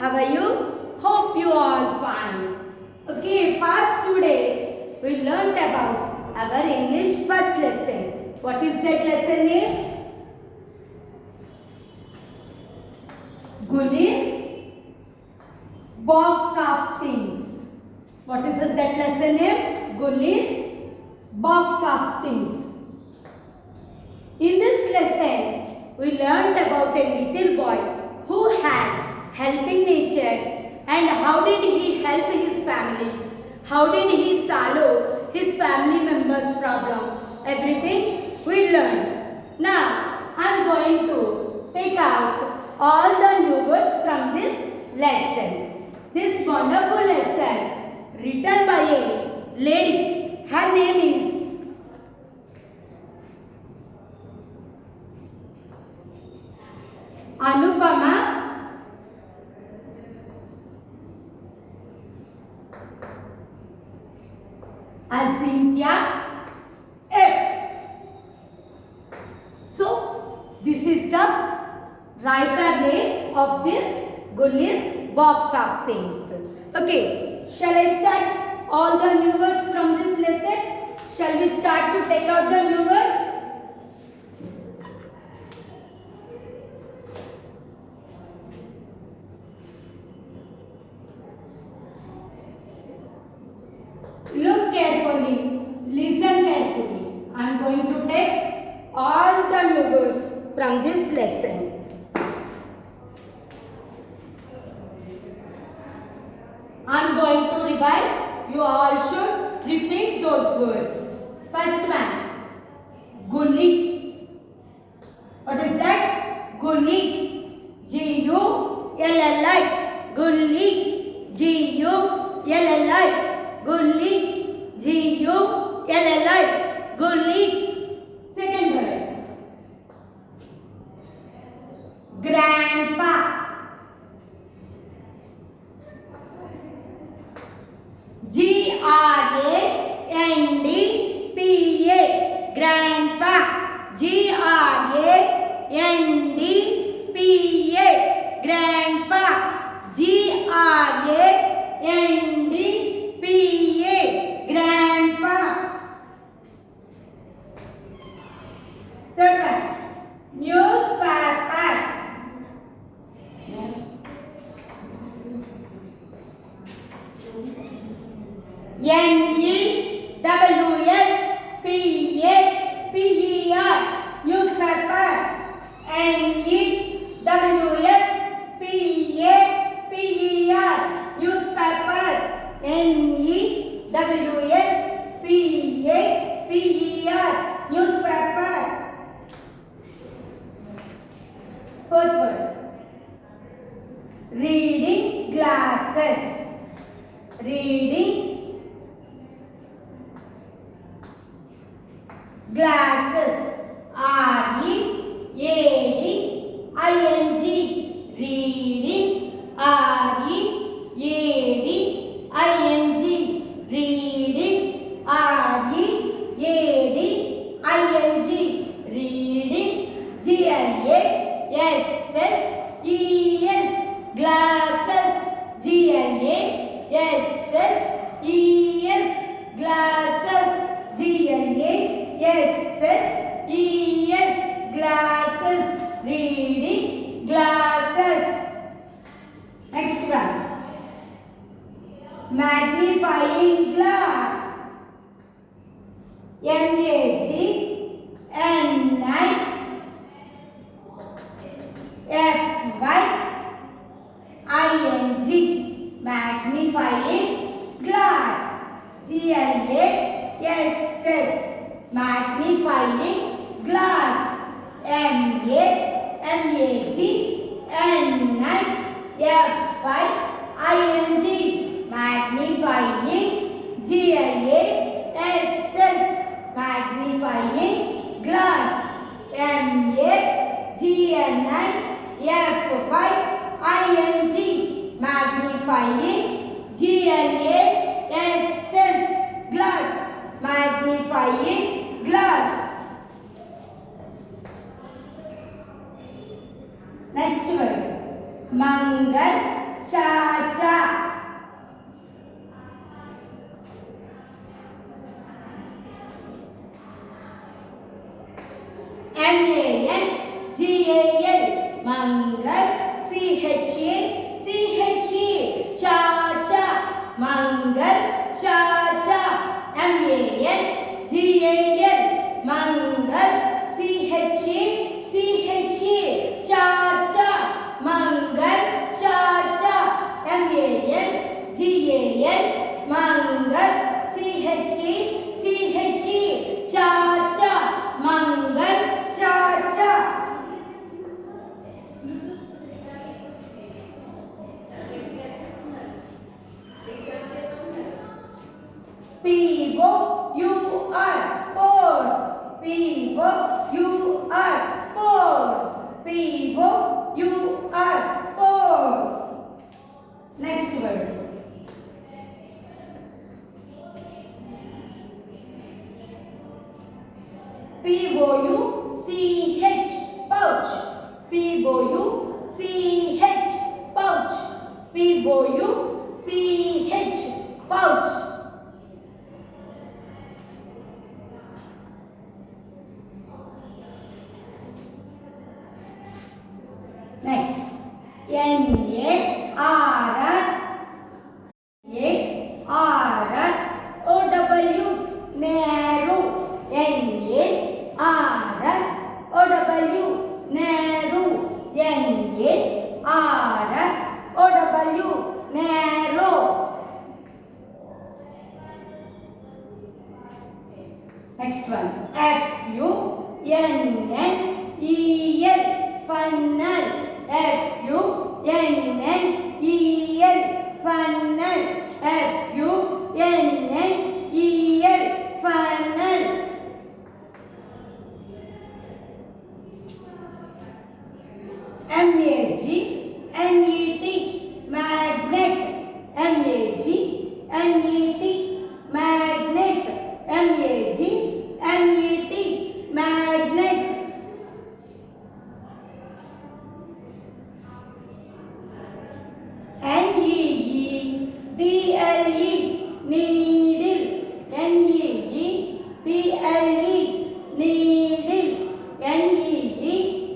How are you? Hope you all fine. Okay, past 2 days we learnt about our English first lesson. What is that lesson name? Gully's box of things. What is that lesson name? Gully's box of things. In this lesson, we learned about a little boy who has helping nature and how did he help his family. How did he solve his family members' problem. Everything we learned. Now, I am going to take out all the new words from this lesson. This wonderful lesson written by a lady. Her name is Anupama Azinkya F. So, this is the writer name of this Gully's box of things. Okay, shall I start all the new words from this lesson? Shall we start to take out the new words? Look carefully, listen carefully. I am going to take all the new words from this lesson. I am going to revise. You all should repeat those words. First one, Gully. What is that? Gully. Gulli. Gulli. Gulli. Gulli, Gulli, Gulli. Second word, Grandpa. Grandpa, Grandpa. Grandpa, Grandpa. Third one, newspaper. Newspaper. Newspaper. Newspaper. Fourth word, reading glasses. Reading glasses. Reading. Reading. Reading. Reading. Glasses. Glasses. Reading glasses. Next one, magnifying glass. Magnifying. Magnifying glass. Magnifying glass. Magnifying. Magnifying glass. Magnifying glass. Magnifying glass. Next word, Mangal cha-cha. M-A-N-G-A-L, mangal, C-H-A-C-H-E, cha-cha, mangal, cha-cha. M-A-N-G-A-L, mangal, C-H-A-C-H-E, cha-cha, mangal, cha-cha. M-A-N-G-A-L, mangal, C-H-A-C-H-E, cha-cha, mangal, cha-cha. P-O-U-R, pour. P-O-U-R, pour. P-O-U-R, pour. Next word. P-O-U-C-H, pouch. P-O-U-C-H, pouch. P-O-U-C-H, pouch. Next, N-A-R-R-O-W, narrow. N-A-R-R-O-W, narrow. N-A-R-R-O-W, narrow. Next one, F-U-N-N-E-L, funnel. F-U-N-N-E-L, funnel. F-U-N-N-E-L, funnel. M-A-G-N-E-T, magnet. M-A-G-N-E-T, magnet. M-A-G-N-E-T, magnet. N-E-E-D-L-E, needle. N-E-E-D-L-E, needle. N-E-E-D-L-E,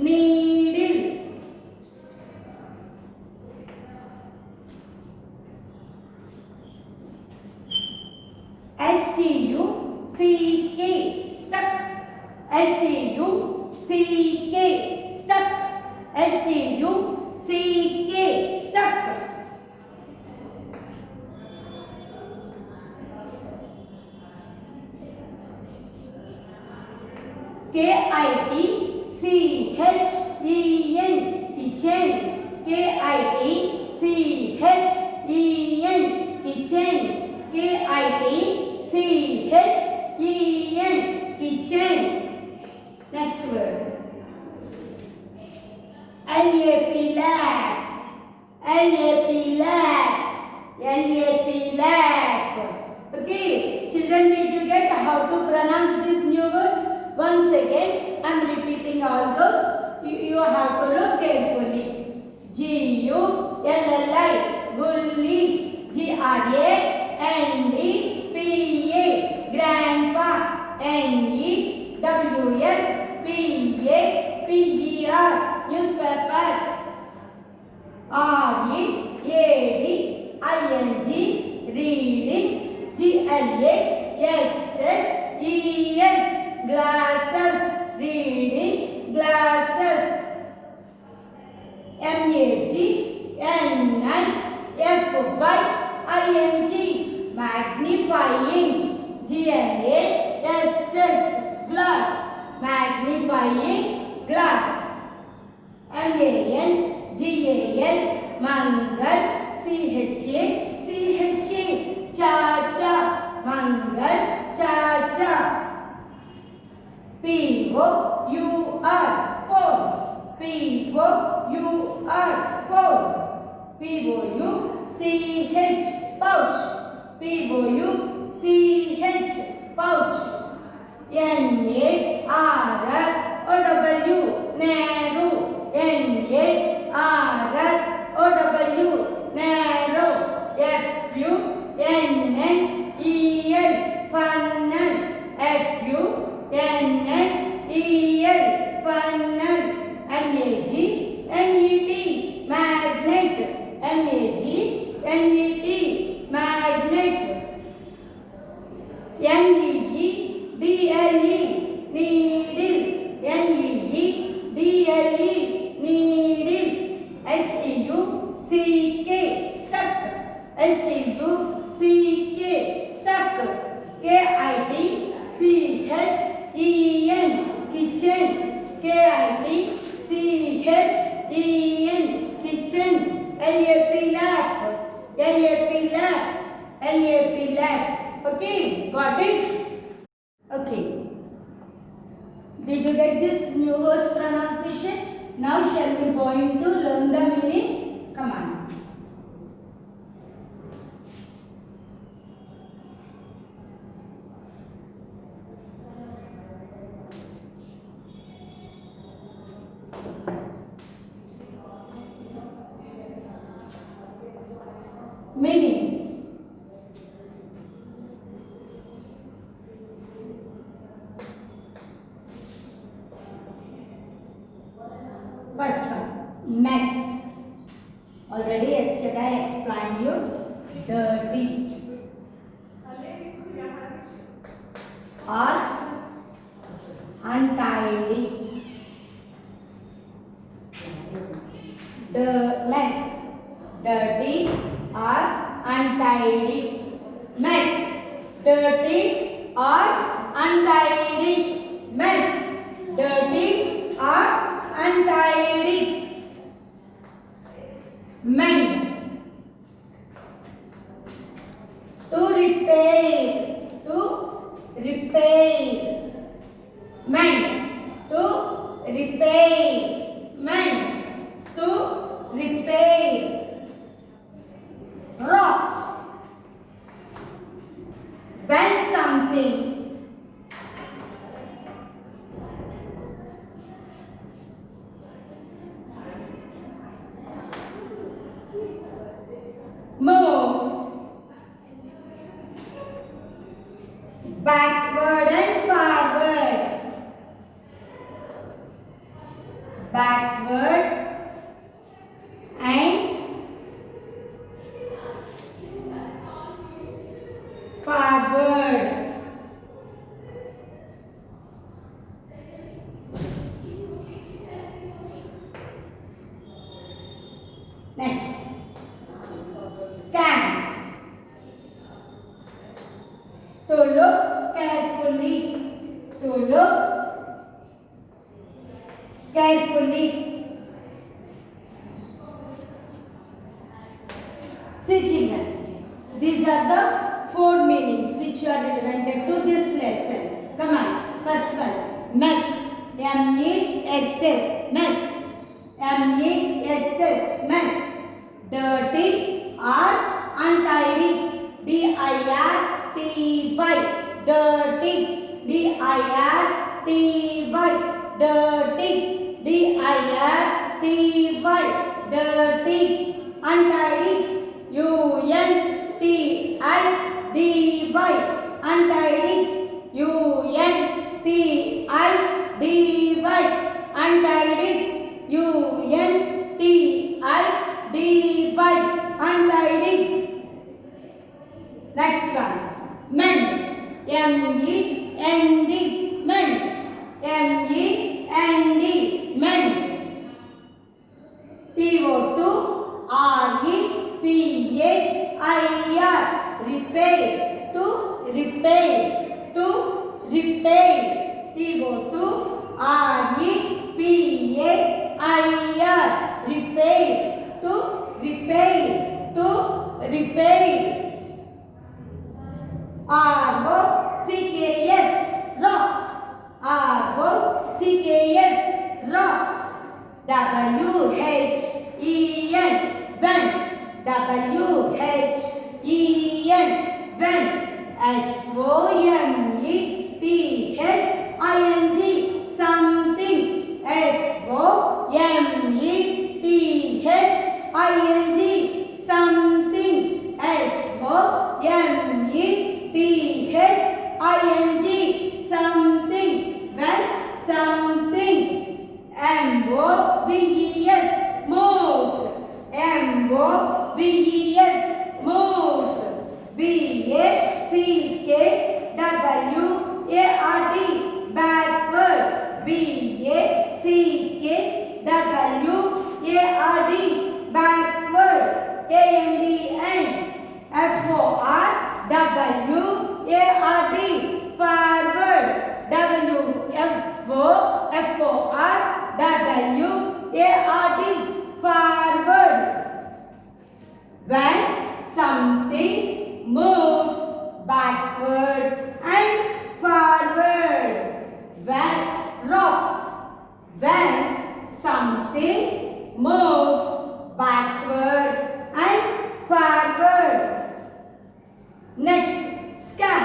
needle. S-T-U-C-K, stuck. S-T-U-C-K, stuck. S-T-U-C-K, stuck. K-I-T-C-H-E-N, kitchen. K-I-T-C-H-E-N, kitchen. K-I-T-C-H-E-N, kitchen. Next word. L-A-P, lap. L-A-P, lap. L-A-P, lap. Okay, children, did you get how to pronounce these new words? Once again, I am repeating all those. You have to look carefully. G-U-L-L-I, gulli. G-R-A-N-D-P-A, grandpa. N-E-W-S-P-A-P-E-R, newspaper. R-E-A-D-I-N-G, reading. G-L-A-S-S-E-S, glasses. Reading, glasses. M-A-G-N-I-F-Y-I-N-G, magnifying. G-L-A-S-S, glass. Magnifying glass. M-A-N-G-A-L, mangal. C-H-A-C-H-A, cha-cha, mangal, cha-cha. P-O-U-R, pour. P-O-U-R, pour. P-O-U-C-H, pouch. P-O-U-C-H, pouch. N-A-R-R-O-W, narrow. N-A-R-R N-E-T, magnet. M-A-G-N-E-T, magnet. N-E-E-D-L-E, needle. N-E-E-D-L-E, needle. S-T-U-C-K, stuck. S-T-U-C-K, stuck. K-I-T-C-H-E-N, kitchen. K-I-T-C-H-E-N, kitchen. L-A-P, lap. L-A-P, lap. L-A-P, lap. Okay, got it? Okay. Did you get this new words pronunciation? Now shall we going to learn the meanings? Come on. Meanings. First one, mess. Already yesterday I explained you. Dirty or untidy. The mess, dirty or untidy. Mess, dirty or untidy. Mess, dirty or untidy. Mend, to repair. To repair. Mend, to repair. Mend, to repair. Rocks, bend something. Moves, backward and forward. Backward and forward. Next, scan, to look carefully. To look carefully. Signal. These are the 4 meanings which are related to this lesson. Come on. First one, mess. M-E-S-S, mess. M-E-S-S, mess. Dirty or untidy. D-I-R-T-Y, dirty. D-I-R-T-Y, dirty. D-I-R-T-Y, dirty. Untidy. U-N-T-I-D-Y, untidy. U-N-T-I-D-Y, untidy. U-N-T-I-D-Y, untidy. Next one, mend. M-E-N-D, mend. M-E-N-D, mend. P-O-2-R-E-P-A-I-R, repair. To repair. To repair. P-O-2-R-E-P-A-I-R, repair. To repair. To repair. R-O-C-K-S, rocks. R-O-C-K-S, rocks. W-H-E-N, when. W-H-E-N, when. S-O-M-E-T-H-I-N-G, something. S-O-M-E-T-H-I-N-G, something. S-O-M-E-T-H-I-N-G, something. When, something. M-O-V-E-S, V-E-S, moves. B-A-C-K-W-A-R-D, backward. B-A-C-K-W-A-R-D, backward. A-N-D, end. F-O-R-W-A-R-D, forward. W-F-O-R-W-A-R-D, forward. When something moves backward and forward. When rocks. When something moves backward and forward. Next, scan.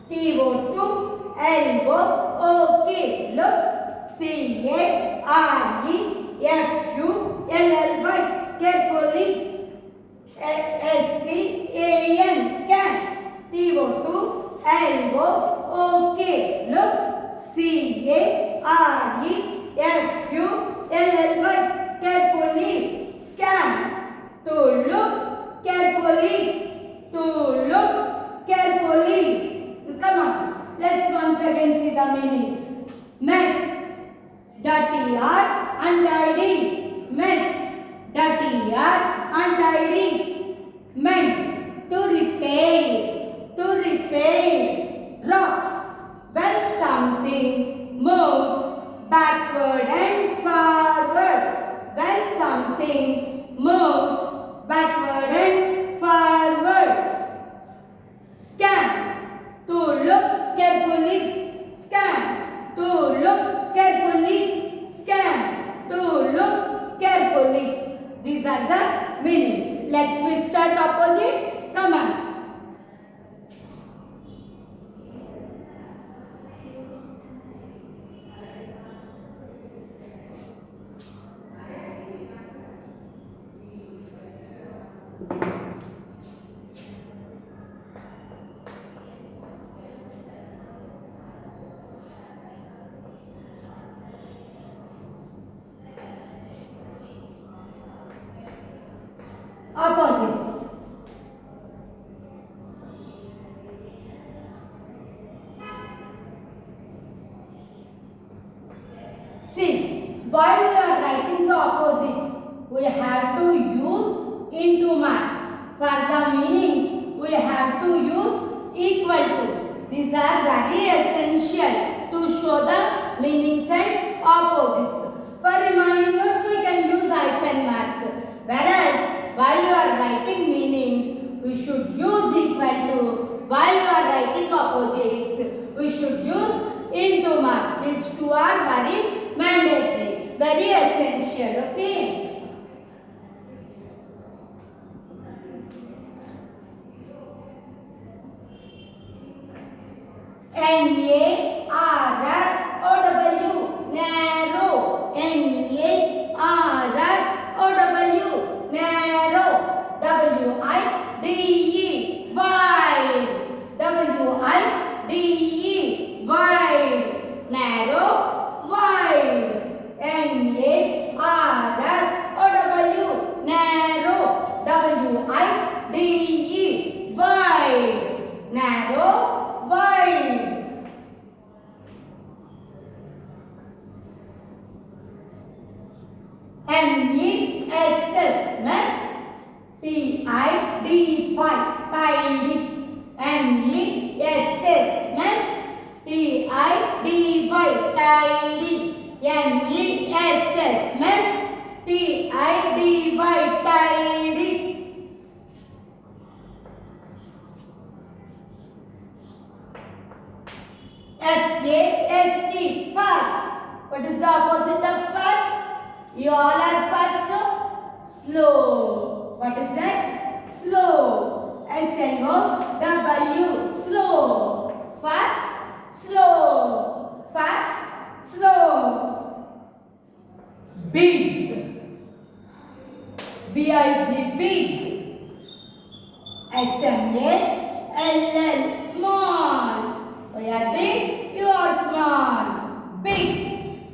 T-O-2-L-O-O-K, look. C-A-R-E-F-U-L-L-Y, carefully. S-C-A-N, scan. T-O-2-L-O-O-K, look. C-A-R-E-F-U-L-L-Y, carefully. Scan. To look carefully. To look carefully. Come on. Let's once again see the meanings. Mess. Dirty or untidy. Mess. Dirty or untidy. Mend. To repair. To repair. Rocks. When something moves backward and forward. When something moves backward and forward. Scan. To look carefully. Scan. To look carefully. Scan. To look carefully. These are the meanings. Let's we start opposites. Come on. Opposites. See, while we are writing the opposites, we have to use into mark. For the meanings, we have to use equal to. These are very essential to show the meanings and opposites. For remaining words, we can use hyphen mark. Whereas, while you are writing meanings, we should use equal to. While you are writing opposites, we should use into mark. These two are very mandatory, very essential. Okay. N-A-R-R-O-W, narrow. N-A-R-R-O-W, narrow. W-I-D-E, wide. W-I-D-E, wide. Narrow, wide. N-A-R-R-O-W, narrow. W-I-D-E, wide. Narrow, wide. M-E-S-S, mess. T-I-D-Y, tidy. M-E-S-S, mess. T-I-D-Y, tidy. M-E-S-S, mess. T-I-D-Y, tidy. F-A-S-T, fast. What is the opposite of fast? You all are fast, no? Slow. What is that? Slow. S-L-O-W, slow. Fast, slow. Fast, slow. Big. B-I-G, big. S-M-A-L-L, small. We are big, you are small. Big,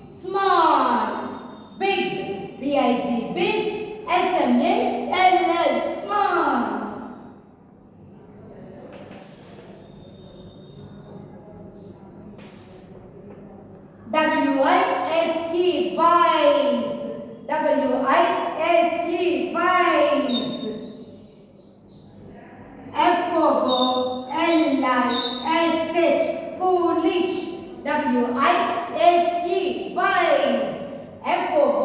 small, big. B-I-G, big. S-M-A-L-L, small. W-I-S-E, wise. W-I-S-E, wise. F-O-O-L-I-S-H, foolish. W-I-S-E, wise. F-O-O-L-I-S-H,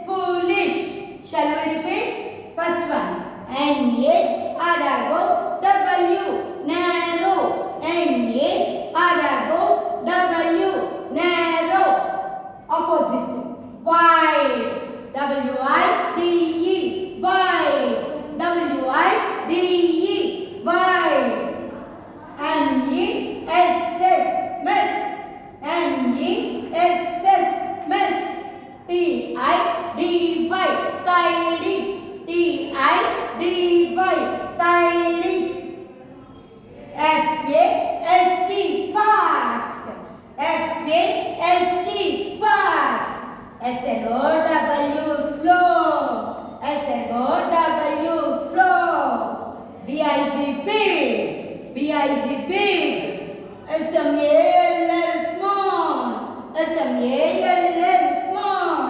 foolish. Shall we repeat? First one. N-A-R-R-O-W, narrow. N-A-R-R-O-W, narrow. Opposite. Wide. W-I-D-E, wide. W-I-D-E, wide. M-E-S-S, miss. M-E-S-S, miss. T-I-D-Y, tidy. T-I-D-Y, tidy. F-A-S-T, fast. F-A-S-T, fast. S-L-O-W, slow. S-L-O-W, slow. B-I-G, big. B-I-G, big. S-M-A-L-L, small. S-M-A-L-L, small.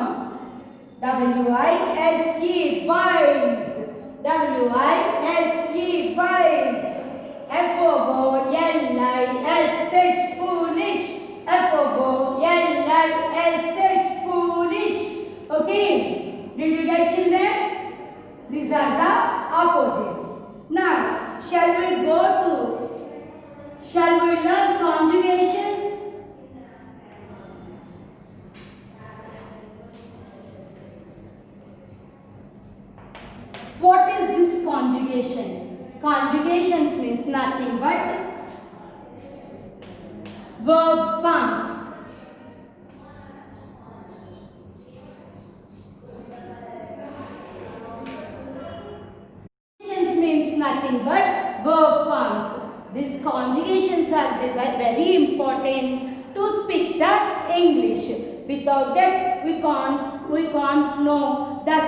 W-I-S-E, wise. W-I-S-E, wise. F-O-O-L-I-S-H, foolish. F-O-O-L-I-S-H, foolish. Okay. Did you get, children? These are the opposites. Now, shall we learn conjugations? What is this conjugation? Conjugations means nothing but verb forms. Conjugations means nothing but verb forms. These conjugations are very important to speak the English. Without that, we can't know the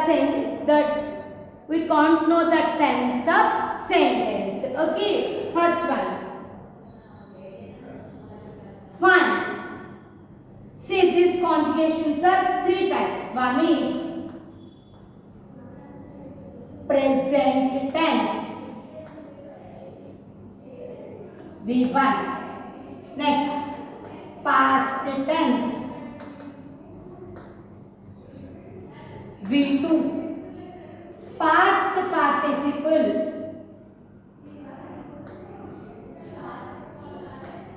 tense of sentence. Okay, first one. Fine. See, these conjugations are three types. One is present tense. V1. Next, past tense. V2. Past participle.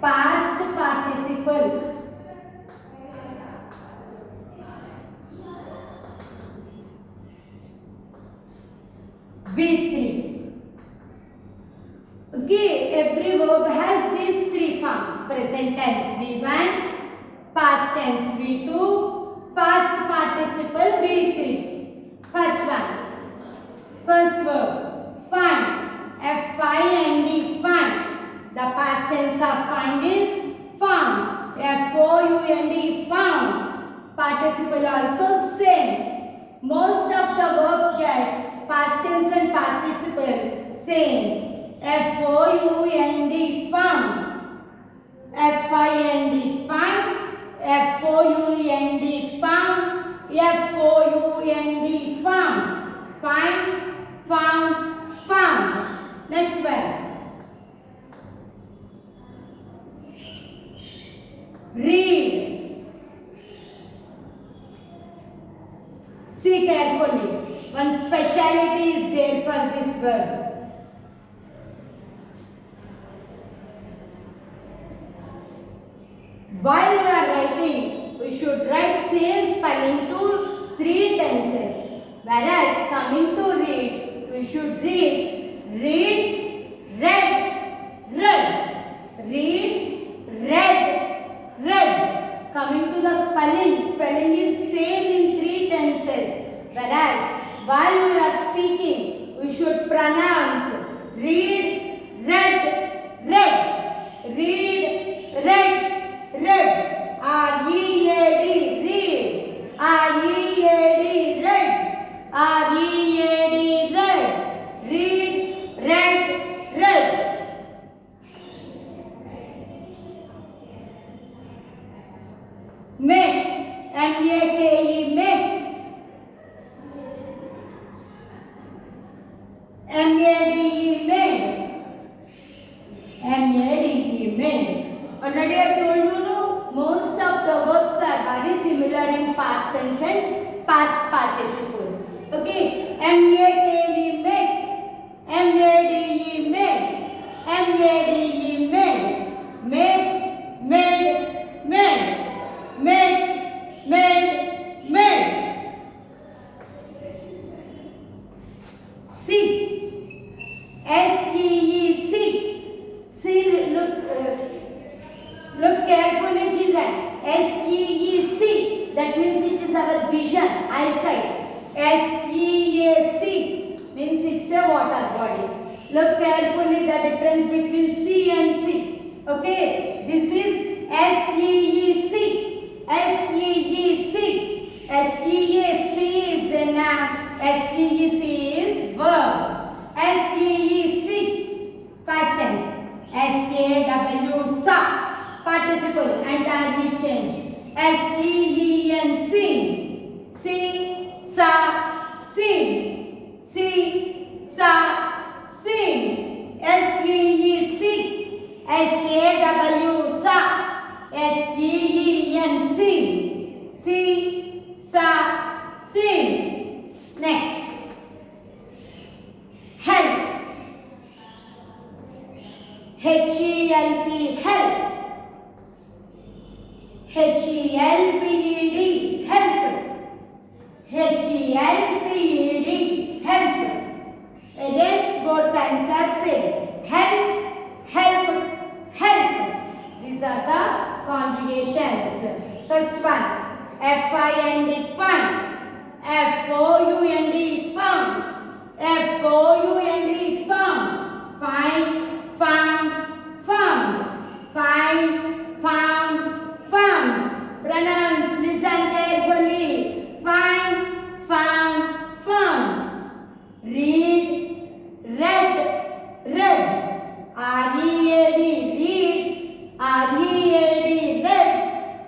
Past participle. V3. Okay, every verb has these three forms. Present tense V1, past tense V2, past participle V3. First one. First verb, find. F-I-N-D, find. The past tense of find is found. F-O-U-N-D, found. Participle also same. Most of the verbs get past tense and participle same. F-O-U-N-D, found. F-I-N-D, find. F-O-U-N-D, found. F-O-U-N-D, found. Find, found, found. Next one. Read. See carefully. One speciality is there for this verb. While we are writing, we should write same spelling to three tenses. Whereas coming to read, we should read, read, read, read. Read, read, read. Coming to the spelling is same in three tenses. Whereas while we are speaking, we should pronounce read, read, read. Read, read, read. R-E-A-D, read. R-E-A-D, past tense and past participle. Okay, M-A-K-E, make, M-A-D-E, make, M-A-D-E, made, make, made, made, make, made, made. See, S-E-E, see, see, look carefully children, S-E-E-C, that means it is our vision, eyesight. S-E-A-C means it's a water body. Look carefully the difference between C and C. Okay, this is S-E-E-C, S-E-E-C, S-E-A-C is a noun, S-E-E-C is verb, S-E-E-C, past tense, S-A-W, sa, participle, entirely change, S-E-E-N, sing, sing, sa, sing, see, sa, sing, S-E-E-C, S-A-W, sa, S-E-E-N, sing, see, sa, sing. Next, help, H-E-L-P, help, H-E-L-P-E-D, help, H-E-L-P-E-D, help. Again, both times are same. Help, help, help. These are the conjugations. First one, F-I-N-D, fund. F-O-U-N-D, found. F-O-U-N-D, found. Find, found, found. Find, found, found. Pronounce, listen carefully. Find, found, found. Read, read, read. R-E-A-D, read. R-E-A-D, read.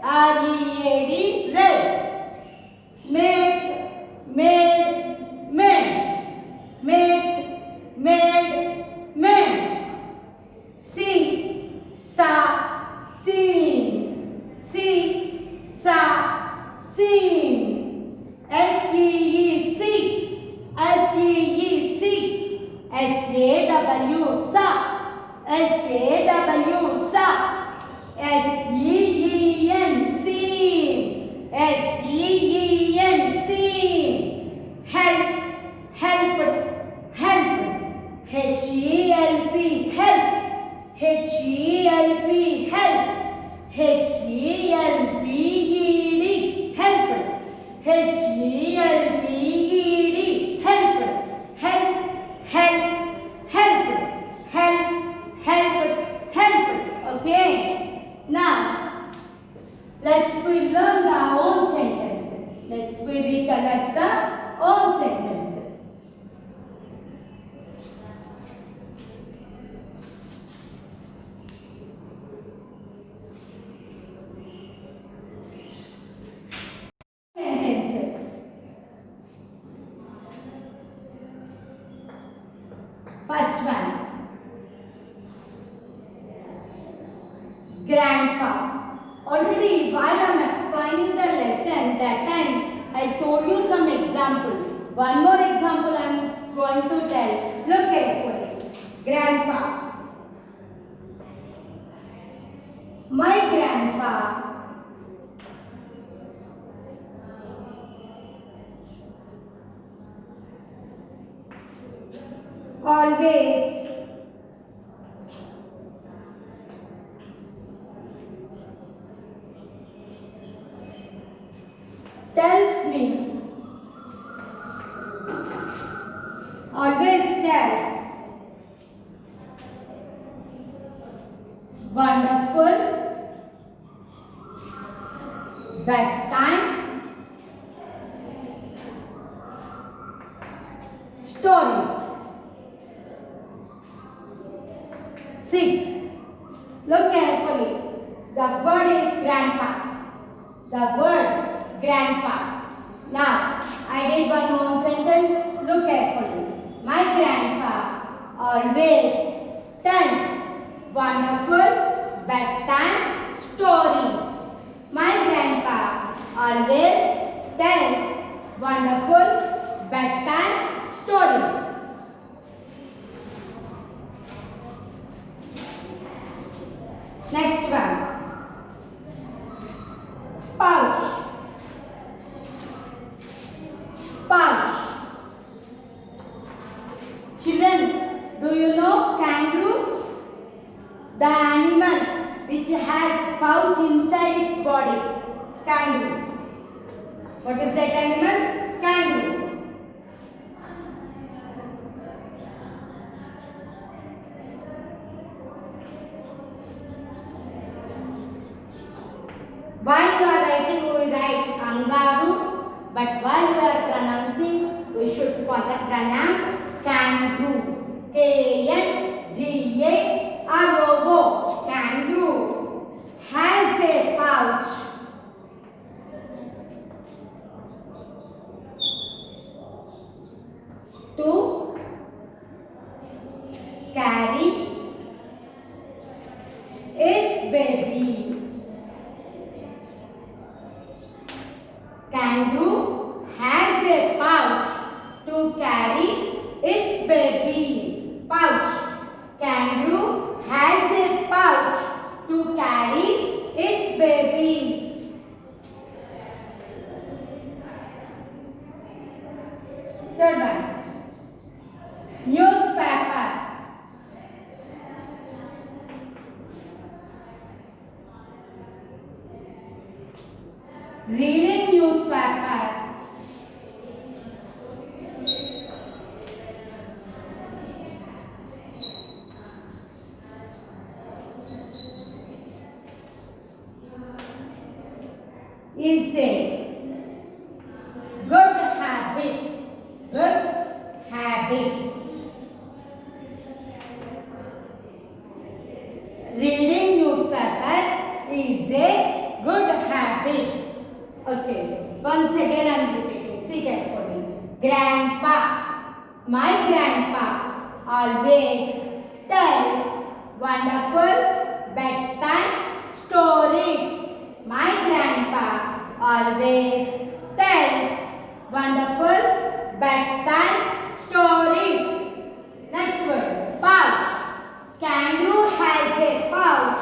R-E-A-D, read. Make, made, made. Make, made, made. Sing, sa, sing. Sing, sa, sing. S-E-E-C, S-E-E-C, S-A-W, sa, S-A-W, sa, S-E-E-N, sing, S-E-E-N, sing. Help, help, help, H-E-L-P, help, H-E-L-P, help, H-E-L-P-E-D, help, H-E-L-P-E-D, help, help, help, help, help, help, help. Okay. Now, let's we learn our own sentences. Let's we recollect the own sentences. Sentences. First one, grandpa. Already while I am explaining the lesson, that time I told you some example. One more example I am going to tell. Look carefully. Grandpa. My grandpa always tells me, always tells wonderful bedtime stories. See, look carefully. The word is grandpa. The word grandpa. Now, I did one more sentence. Look carefully. My grandpa always tells wonderful bedtime stories. My grandpa always tells wonderful bedtime stories. Next one. Pouch. Pouch. Children, do you know kangaroo? The animal which has pouch inside its body. Kangaroo. What is that animal? Kangaroo. While you are writing, we will write kangaroo, but while you are pronouncing, we should pronounce kangaroo. Kangaroo. Kangaroo has a pouch. To carry its baby. Kangaroo has a pouch to carry its baby. Pouch. Kangaroo has a pouch to carry its baby. Third one. Newspaper. Reading newspaper. Is a good habit. Good habit. Reading newspaper is a good habit. Okay, once again I am repeating. See carefully. Grandpa. My grandpa always tells wonderful bedtime stories. My grandpa always tells wonderful bedtime stories. Next word. Pouch. Kangaroo has a pouch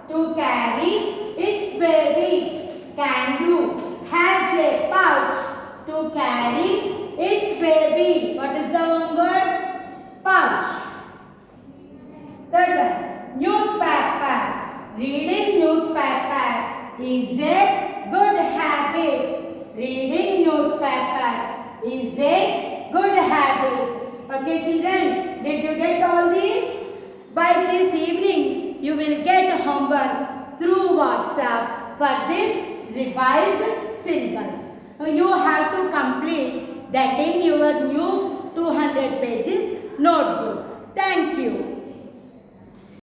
to carry its baby. Kangaroo has a pouch to carry its baby. What is the one word? Pouch. Third one. Newspaper. Reading newspaper is a good habit. Reading newspaper is a good habit. Okay, children, did you get all these? By this evening, you will get homework through WhatsApp for this revised syllabus. You have to complete that in your new 200 pages notebook. Thank you.